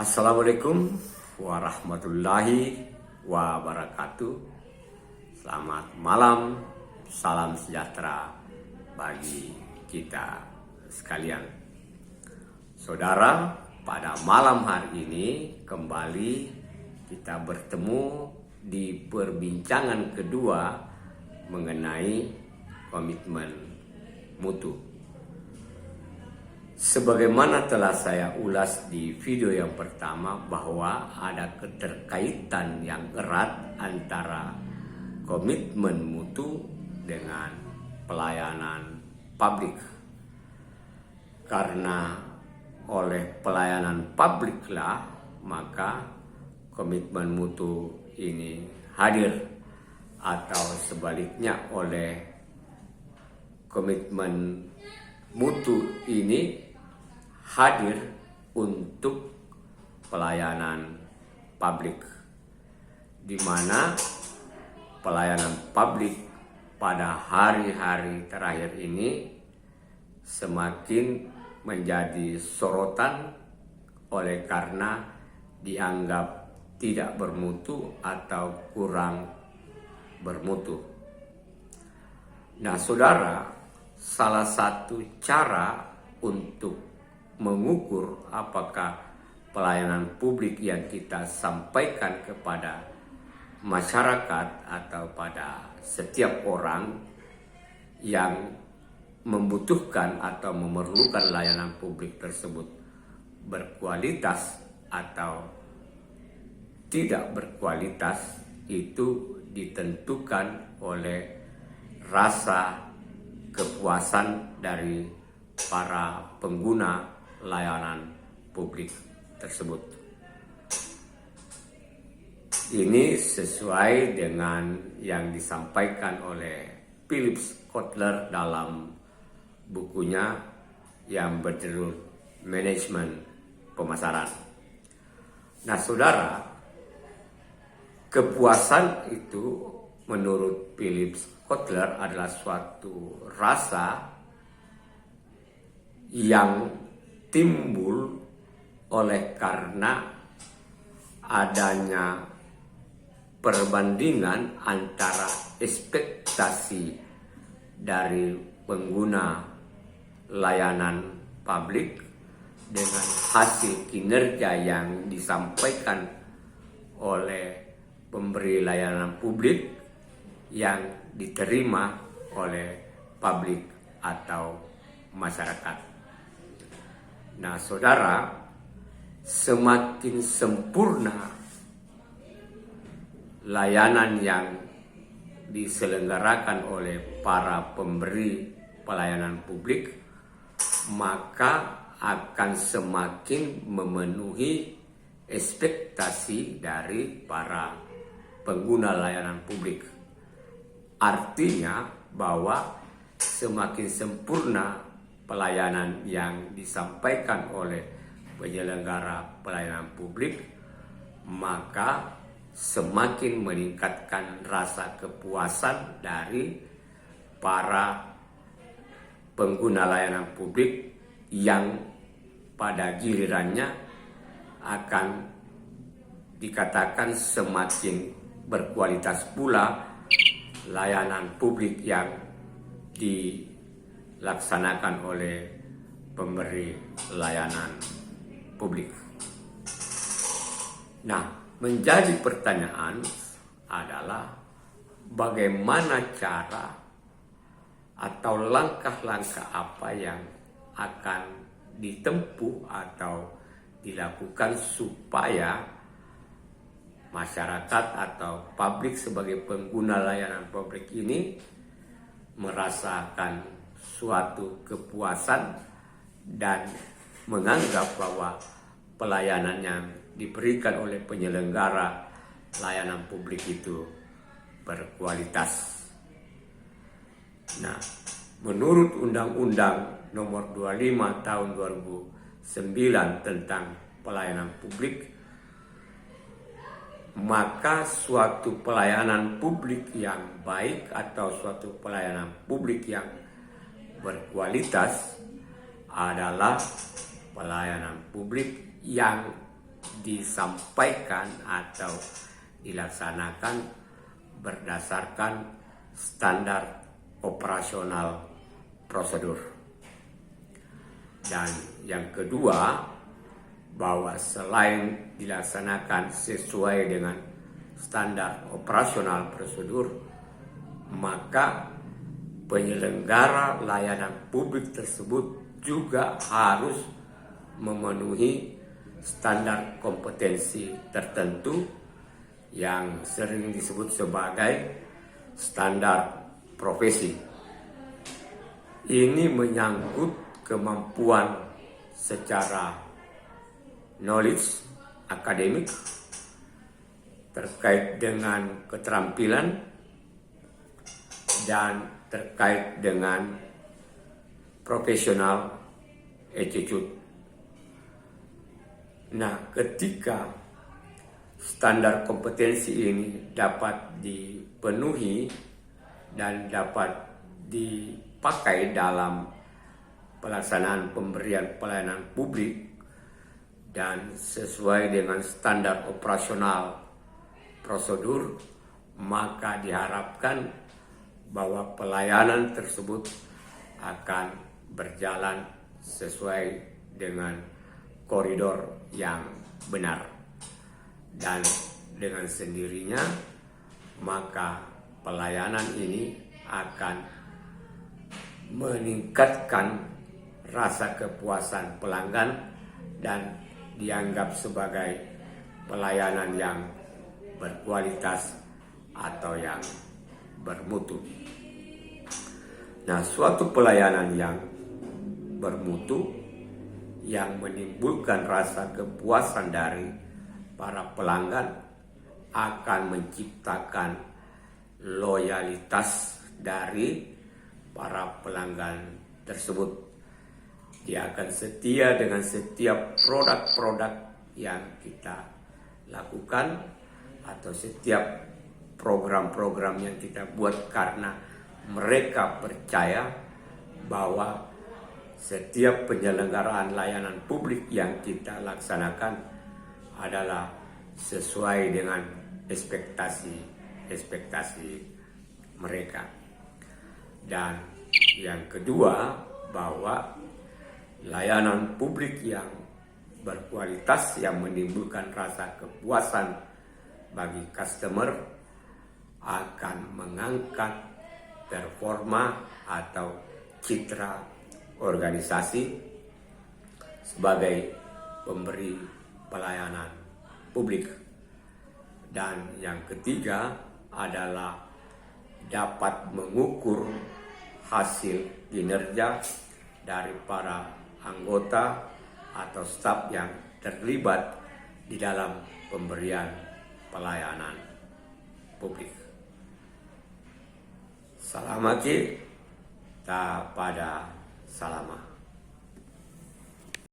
Assalamualaikum warahmatullahi wabarakatuh. Selamat malam, salam sejahtera bagi kita sekalian. Saudara, pada malam hari ini kembali kita bertemu di perbincangan kedua mengenai komitmen mutu. Sebagaimana telah saya ulas di video yang pertama bahwa ada keterkaitan yang erat antara komitmen mutu dengan pelayanan publik. Karena oleh pelayanan publiklah maka komitmen mutu ini hadir, atau sebaliknya oleh komitmen mutu ini hadir untuk pelayanan publik, di mana pelayanan publik pada hari-hari terakhir ini semakin menjadi sorotan oleh karena dianggap tidak bermutu atau kurang bermutu. Nah, saudara, salah satu cara untuk mengukur apakah pelayanan publik yang kita sampaikan kepada masyarakat atau pada setiap orang yang membutuhkan atau memerlukan layanan publik tersebut berkualitas atau tidak berkualitas, itu ditentukan oleh rasa kepuasan dari para pengguna layanan publik tersebut. Ini sesuai dengan yang disampaikan oleh Philip Kotler dalam bukunya yang berjudul Manajemen Pemasaran. Nah, saudara, kepuasan itu menurut Philip Kotler adalah suatu rasa yang timbul oleh karena adanya perbandingan antara ekspektasi dari pengguna layanan publik dengan hasil kinerja yang disampaikan oleh pemberi layanan publik yang diterima oleh publik atau masyarakat. Nah, saudara, semakin sempurna layanan yang diselenggarakan oleh para pemberi pelayanan publik, maka akan semakin memenuhi ekspektasi dari para pengguna layanan publik. Artinya bahwa semakin sempurna pelayanan yang disampaikan oleh penyelenggara pelayanan publik, maka semakin meningkatkan rasa kepuasan dari para pengguna layanan publik yang pada gilirannya akan dikatakan semakin berkualitas pula layanan publik yang dilaksanakan oleh pemberi layanan publik. Nah, menjadi pertanyaan adalah bagaimana cara atau langkah-langkah apa yang akan ditempuh atau dilakukan supaya masyarakat atau publik sebagai pengguna layanan publik ini merasakan suatu kepuasan dan menganggap bahwa pelayanan yang diberikan oleh penyelenggara layanan publik itu berkualitas. Nah, menurut Undang-Undang Nomor 25 Tahun 2009 tentang pelayanan publik, maka suatu pelayanan publik yang baik atau suatu pelayanan publik yang berkualitas adalah pelayanan publik yang disampaikan atau dilaksanakan berdasarkan standar operasional prosedur. Dan yang kedua, bahwa selain dilaksanakan sesuai dengan standar operasional prosedur, maka penyelenggara layanan publik tersebut juga harus memenuhi standar kompetensi tertentu yang sering disebut sebagai standar profesi. Ini menyangkut kemampuan secara knowledge akademik terkait dengan keterampilan dan terkait dengan profesional attitude. Nah, ketika standar kompetensi ini dapat dipenuhi dan dapat dipakai dalam pelaksanaan pemberian pelayanan publik dan sesuai dengan standar operasional prosedur, maka diharapkan bahwa pelayanan tersebut akan berjalan sesuai dengan koridor yang benar. Dan dengan sendirinya maka pelayanan ini akan meningkatkan rasa kepuasan pelanggan dan dianggap sebagai pelayanan yang berkualitas atau yang bermutu. Nah, suatu pelayanan yang bermutu yang menimbulkan rasa kepuasan dari para pelanggan akan menciptakan loyalitas dari para pelanggan tersebut. Dia akan setia dengan setiap produk-produk yang kita lakukan atau setiap program-program yang kita buat, karena mereka percaya bahwa setiap penyelenggaraan layanan publik yang kita laksanakan adalah sesuai dengan ekspektasi mereka. Dan yang kedua, bahwa layanan publik yang berkualitas yang menimbulkan rasa kepuasan bagi customer akan mengangkat performa atau citra organisasi sebagai pemberi pelayanan publik. Dan yang ketiga adalah dapat mengukur hasil kinerja dari para anggota atau staf yang terlibat di dalam pemberian pelayanan publik. Salam ta pada salama.